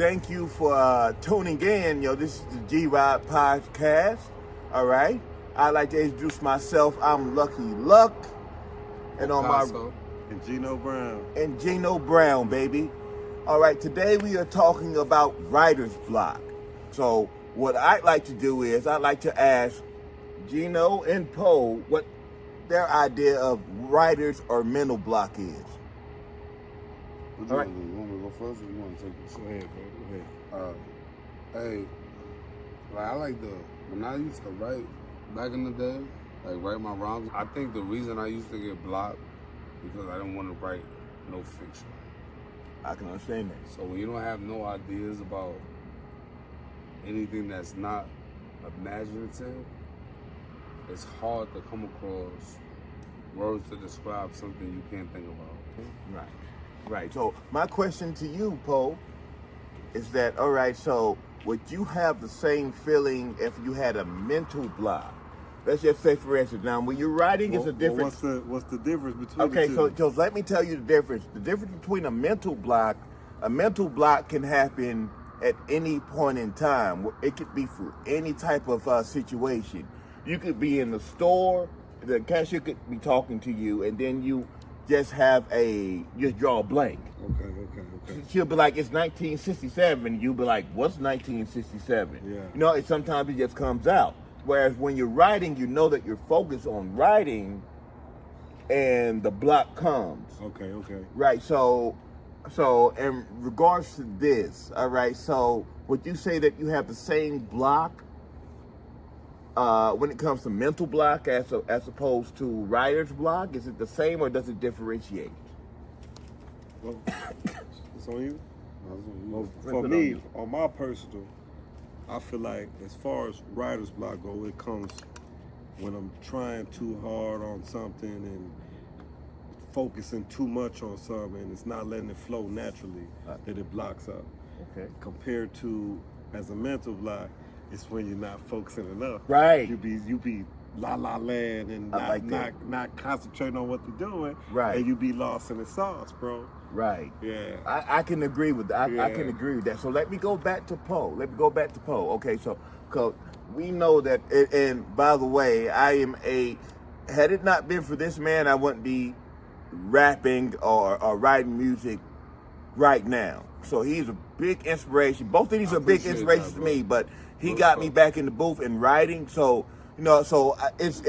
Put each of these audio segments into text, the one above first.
thank you for tuning in. This is the G-Rod Podcast. All right. I'd like to introduce myself. I'm Lucky Luck. And on Picasso. And Gino Brown. And Gino Brown, baby. All right. Today we are talking about writer's block. So what I'd like to do is I'd like to ask Gino and Poe what their idea of writer's or mental block is. All right. You want me to go first or you want to take this? Go ahead, bro. Go ahead. Hey, I like when I used to write back in the day, write my rhymes, I think the reason I used to get blocked because I didn't want to write no fiction. I can understand that. So when you don't have no ideas about anything that's not imaginative, it's hard to come across words to describe something you can't think about. Right. So my question to you, Poe, is that, all right, so would you have the same feeling if you had a mental block? Let's just say, for instance, now when you're writing, it's a difference. What's the difference between the two? Okay, so let me tell you the difference. The difference between a mental block can happen at any point in time. It could be for any type of situation. You could be in the store, the cashier could be talking to you, and then you just draw a blank. Okay. She'll be like, it's 1967. You'll be like, what's 1967? Yeah. Sometimes it just comes out. Whereas when you're writing, you know that you're focused on writing and the block comes. Okay. Right. So in regards to this, all right, so would you say that you have the same block when it comes to mental block as opposed to writer's block? Is it the same or does it differentiate? Well, it's on you? Well, for me, on my personal, I feel like as far as writer's block go, it comes when I'm trying too hard on something and focusing too much on something and it's not letting it flow naturally, that it blocks up. Okay. Compared to as a mental block, it's when you're not focusing enough. Right. You be la la land and not concentrating on what you're doing. Right. And you be lost in the sauce, bro. Right. Yeah. I can agree with that. I can agree with that. So let me go back to Poe. Okay, so cause we know that, and by the way, had it not been for this man, I wouldn't be rapping or writing music right now. So he's a big inspiration. Both of these are big inspirations to me, but he got me back in the booth and writing. So it's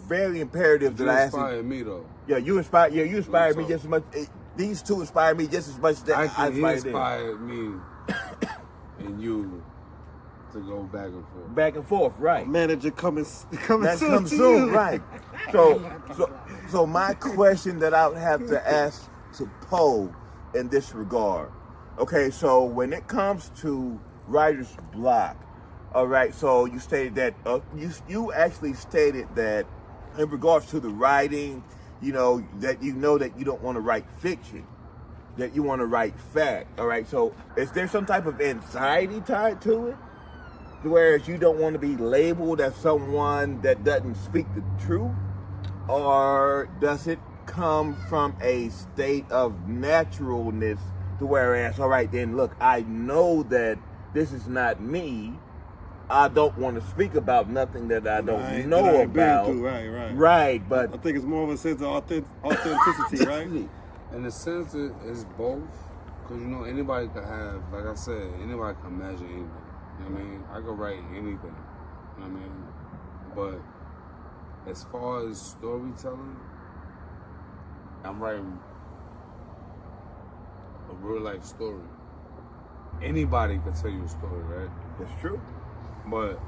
very imperative that I inspired me though. Yeah, you inspired me just as much. These two inspired me just as much as I inspired me and you to go back and forth. Back and forth, right? Manager coming soon, right? So my question that I would have to ask to Poe in this regard. Okay, so when it comes to writer's block, all right. So you stated that you actually stated that in regards to the writing, that you don't want to write fiction, that you want to write fact. All right. So is there some type of anxiety tied to it, whereas you don't want to be labeled as someone that doesn't speak the truth, or does it come from a state of naturalness to whereas, all right, then look, I know that this is not me. I don't want to speak about nothing that I don't know about. Right, but I think it's more of a sense of authenticity, right? In a sense, it's both. Because, anybody can have, like I said, anybody can imagine anything. You know what I mean? I could write anything. You know what I mean? But as far as storytelling, I'm writing a real life story. Anybody can tell you a story, right? That's true. But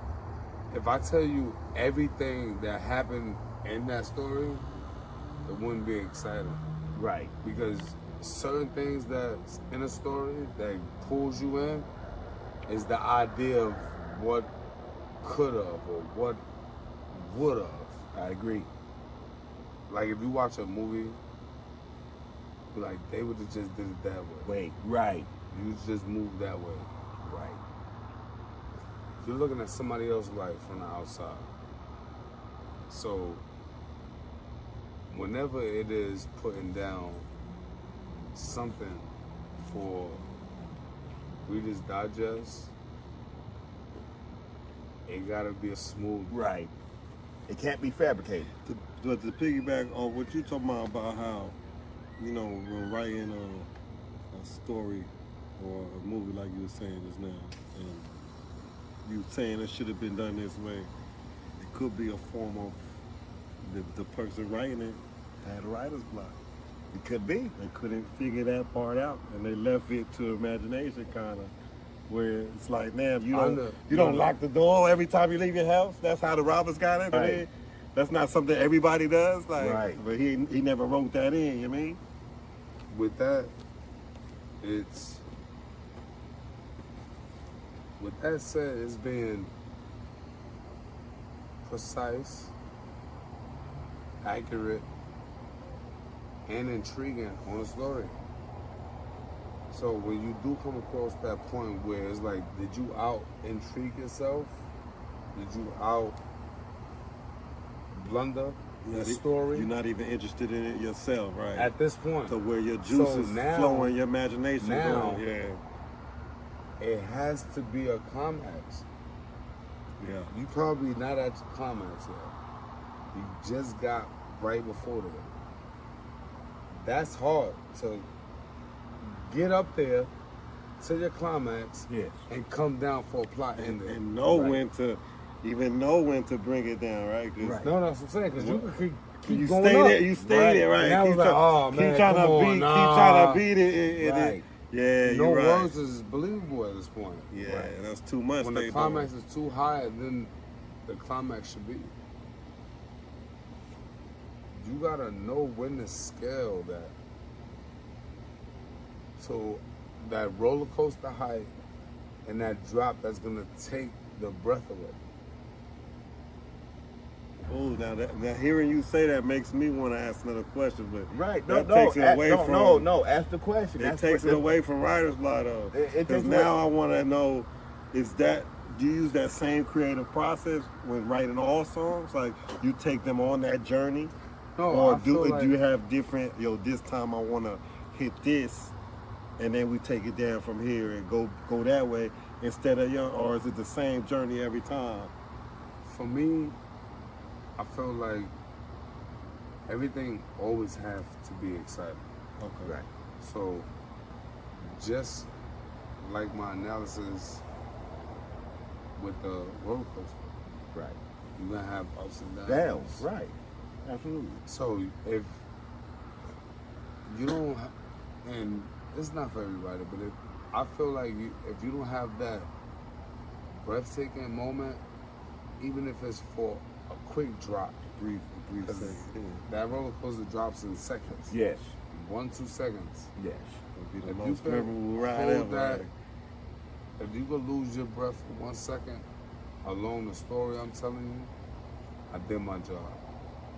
if I tell you everything that happened in that story, it wouldn't be exciting. Right. Because certain things that's in a story that pulls you in is the idea of what could have or what would have. I agree. Like if you watch a movie, like they would have just did it that way. Wait, right. You just move that way. Right. You're looking at somebody else's life from the outside. So whenever it is putting down something for Reader's Digest, it gotta be a smooth. Right. It can't be fabricated. But to piggyback on what you talking about how, you know, when writing a story or a movie like you were saying just now, and you saying it should have been done this way, it could be a form of the person writing it had a writer's block. It could be. They couldn't figure that part out, and they left it to imagination, kind of, where it's like, damn, you don't lock the door every time you leave your house. That's how the robbers got it. Right. I mean, that's not something everybody does. Like, Right. But he never wrote that in. You mean? With that, it's with that said, it's being precise, accurate, and intriguing on a story. So when you do come across that point where it's like, did you out intrigue yourself? Did you out blunder the story? You're not even interested in it yourself, right? At this point. So where your juices flowing, your imagination now, going, yeah. It has to be a climax. Yeah. You probably not at your climax yet. You just got right before that. That's hard to get up there to your climax Yes. and come down for a plot ending. And know Right. when to bring it down, right? 'Cause Right. No, that's what I'm saying, because you can keep you going stay up. there, you stay there, right? And I was like, oh man, keep trying come to on, beat, nah. keep trying to beat it. Right. Yeah, No you're right. words is believable at this point. Yeah, Right. that's too much. When they the climax is too high, then the climax should be. You gotta know when to scale that. So that roller coaster height and that drop that's gonna take the breath away. Oh, now hearing you say that makes me want to ask another question, but Right. that takes it away from. No. Ask the question. It That's takes what- it away from writer's block, though. It Because takes now away- I want to know, do you use that same creative process when writing all songs? Like, you take them on that journey? No, Or I feel like do you have different, this time I want to hit this, and then we take it down from here and go that way instead of, or is it the same journey every time? for me, I feel like everything always have to be exciting. Okay. Right. So, just like my analysis with the roller coaster, Right. you're gonna have ups and downs. Downs. Right. Absolutely. So if you don't, and it's not for everybody, but I feel like if you don't have that breathtaking moment, even if it's for a quick drop, Brief 'cause second. that roller coaster drops in seconds. Yes. 1-2 seconds. Yes. It'll be the If you most can memorable ride hold ever. that- right? If you could lose your breath for 1 second along the story I'm telling you, I did my job.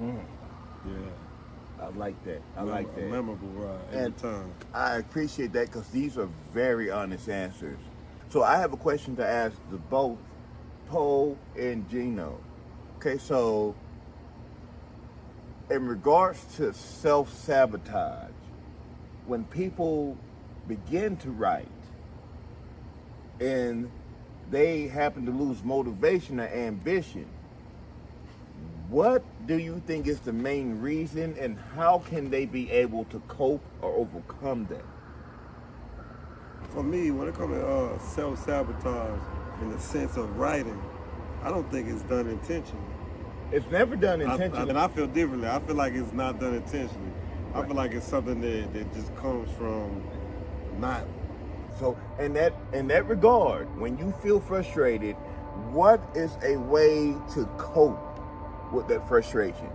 Mm. Yeah. I like that. I like A that. memorable ride every And- time. I appreciate that because these are very honest answers. So I have a question to ask the both Poe and Gino. Okay, so in regards to self-sabotage, when people begin to write and they happen to lose motivation or ambition, what do you think is the main reason and how can they be able to cope or overcome that? For me, when it comes to self-sabotage in the sense of writing, I don't think it's done intentionally. It's never done intentionally. And I feel differently. I feel like it's not done intentionally. I feel like it's something that just comes from not. So in that regard, when you feel frustrated, what is a way to cope with that frustration?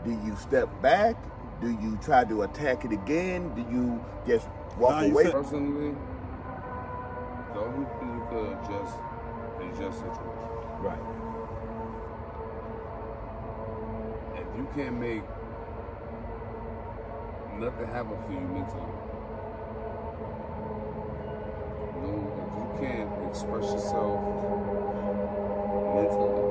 Do you step back? Do you try to attack it again? Do you just walk you away? said- Personally, the only thing you could adjust is your situation. Right. If you can't make nothing happen for you mentally, if you can't express yourself mentally,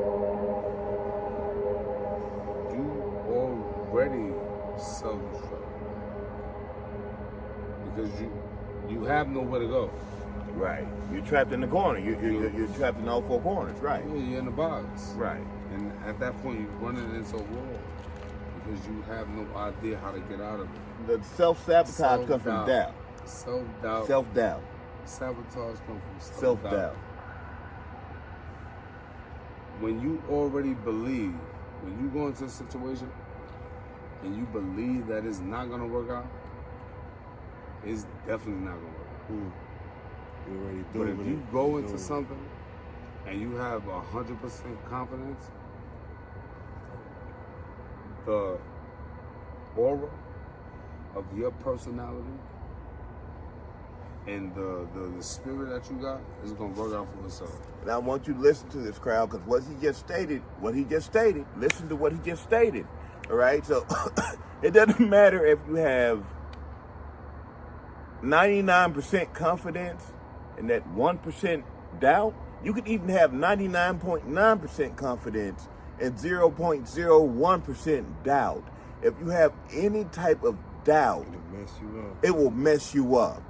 you already self-destruct because you have nowhere to go. Right. You're trapped in the corner. You're trapped in all four corners. Right. Yeah, you're in the box. Right. And at that point, you're running into a wall because you have no idea how to get out of it. The self-sabotage comes from doubt. Self-doubt. Self-doubt. Sabotage comes from Self-doubt. When you already believe, when you go into a situation and you believe that it's not going to work out, it's definitely not going to work out. You already But doing if it. you go into something and you have 100% confidence, the aura of your personality and the spirit that you got is gonna work out for itself. And I want you to listen to this, crowd, because what he just stated, listen to what he just stated. All right? So it doesn't matter if you have 99% confidence and that 1% doubt. You could even have 99.9% confidence and 0.01% doubt. If you have any type of doubt, It'll mess you up. it will mess you up.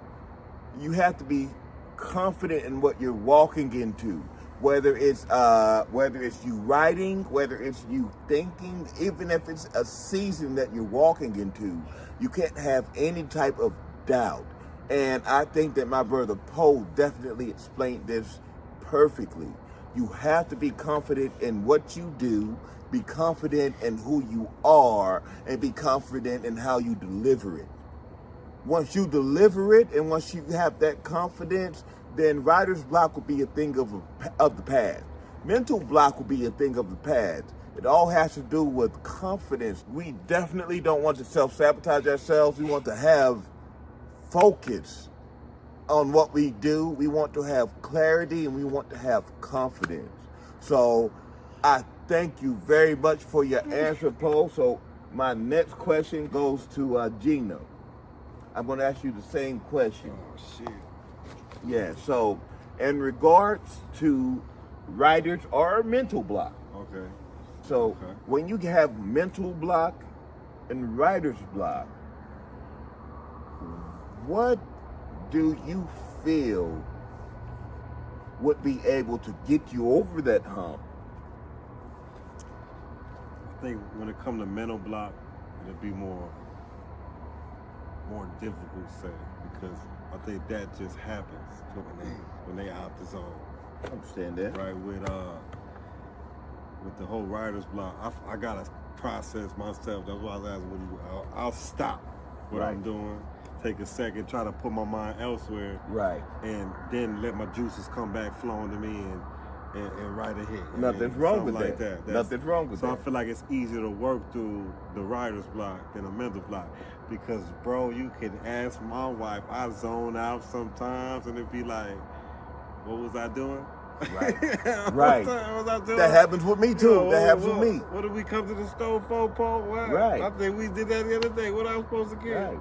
You have to be confident in what you're walking into, whether it's you writing, whether it's you thinking, even if it's a season that you're walking into. You can't have any type of doubt. And I think that my brother Poe definitely explained this perfectly. You have to be confident in what you do, be confident in who you are, and be confident in how you deliver it. Once you deliver it and once you have that confidence, then writer's block will be a thing of the past. Mental block will be a thing of the past. It all has to do with confidence. We definitely don't want to self-sabotage ourselves. We want to have focus on what we do. We want to have clarity and we want to have confidence. So I thank you very much for your answer, Paul. So my next question goes to Gina. I'm going to ask you the same question. Oh, shit. Yeah, so in regards to writers or mental block. Okay. So when you have mental block and writer's block, what do you feel would be able to get you over that hump? I think when it comes to mental block, it'll be more difficult, say, because I think that just happens when they out the zone. I understand that. Right, with the whole writer's block, I gotta process myself. That's why I was asking, I'll stop what I'm doing, take a second, try to put my mind elsewhere, Right. and then let my juices come back flowing to me and write a hit. Nothing's wrong with like that. that. Nothing's wrong with so that. I feel like it's easier to work through the writer's block than a mental block. Because, bro, you can ask my wife, I zone out sometimes and it'd be like, what was I doing? Right. What was I doing? That happens with me too. Yo, that happens with me. What did we come to the store for, Paul? What? Right. I think we did that the other day. What I was supposed to get? Right.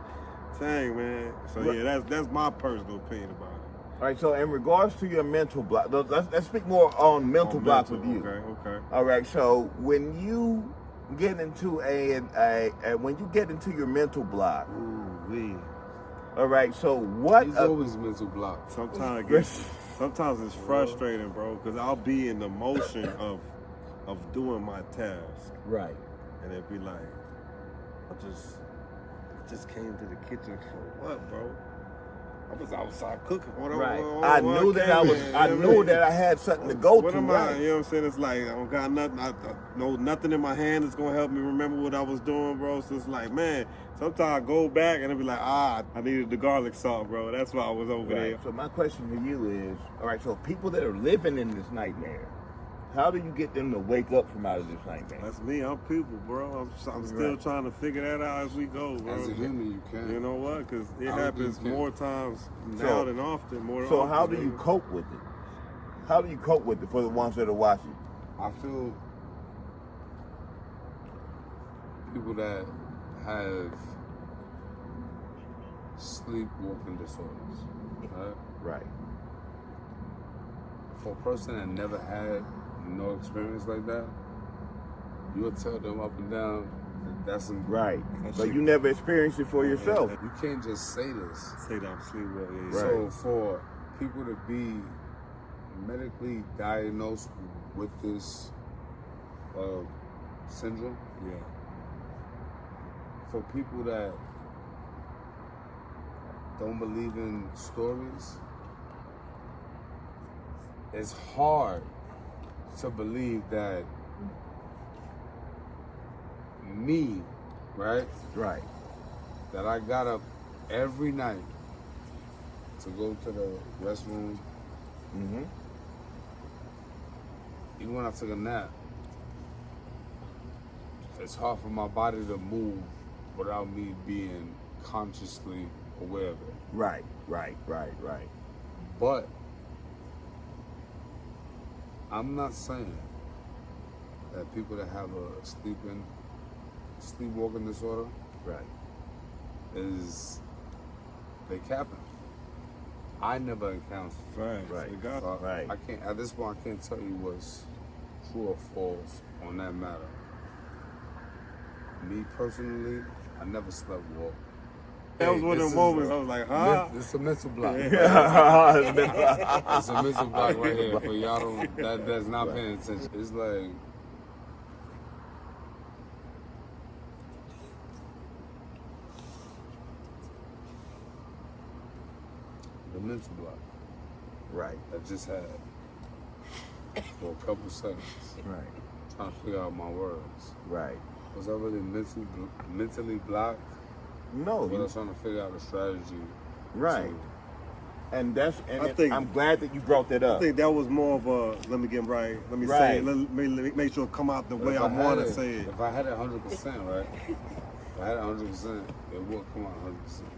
Dang, man. So Right. yeah, that's my personal opinion about it. All right, so in regards to your mental block, let's speak more on mental block with you. Okay. All right, so when you get into when you get into your mental block, Ooh-wee. all right, so what? He's always mental block. Sometimes it's frustrating, bro, because I'll be in the motion of doing my task, Right. and it'd be like, I just came to the kitchen for what, bro? I was outside cooking. Right. I knew that I had something to go what to. am Right. I? You know what I'm saying? It's like I don't got nothing. I know nothing in my hand that's gonna help me remember what I was doing, bro. So it's like, man, sometimes I go back and I'll be like, I needed the garlic salt, bro. That's why I was over there. So my question to you is, all right, so people that are living in this nightmare, how do you get them to wake up from out of this nightmare? That's me. I'm people, bro. I'm still trying to figure that out as we go, bro. As a human, you can. You know what? Because it I don't happens think you can. more times now than often. So how do you cope with it? How do you cope with it for the ones that are watching? I feel people that have sleepwalking disorders, right? Right. For a person that never had no experience like that, you'll tell them up and down that that's some Right. But you never experienced it for yourself. You can't just say this. Say that I'm sleepwalking. Right. So for people to be medically diagnosed with this syndrome, Yeah. for people that don't believe in stories, it's hard to believe that me, right, Right. that I got up every night to go to the restroom, Mm-hmm. even when I took a nap, it's hard for my body to move without me being consciously aware of it. Right. But I'm not saying that people that have a sleepwalking disorder Right. is they capping. I never encountered. Right. Right. You got So it. Right. I can't at this point. I can't tell you what's true or false on that matter. Me personally, I never slept walk. That was one of This the is moments a- I was like, huh? It's a mental block. Yeah. It's a mental block right here for y'all that's not paying attention. It's like the mental block Right. I just had for a couple seconds, Right. trying to figure out my words. Right. Was I really mentally blocked? No. But I was trying to figure out a strategy. Right. And that's I think- I'm glad that you brought that up. I think that was more of a, let me get right. Let me say it. Right. Let me make sure it come out the But way if I had want to it- say it. If I had it 100%, right? If I had it 100%, it would come out 100%.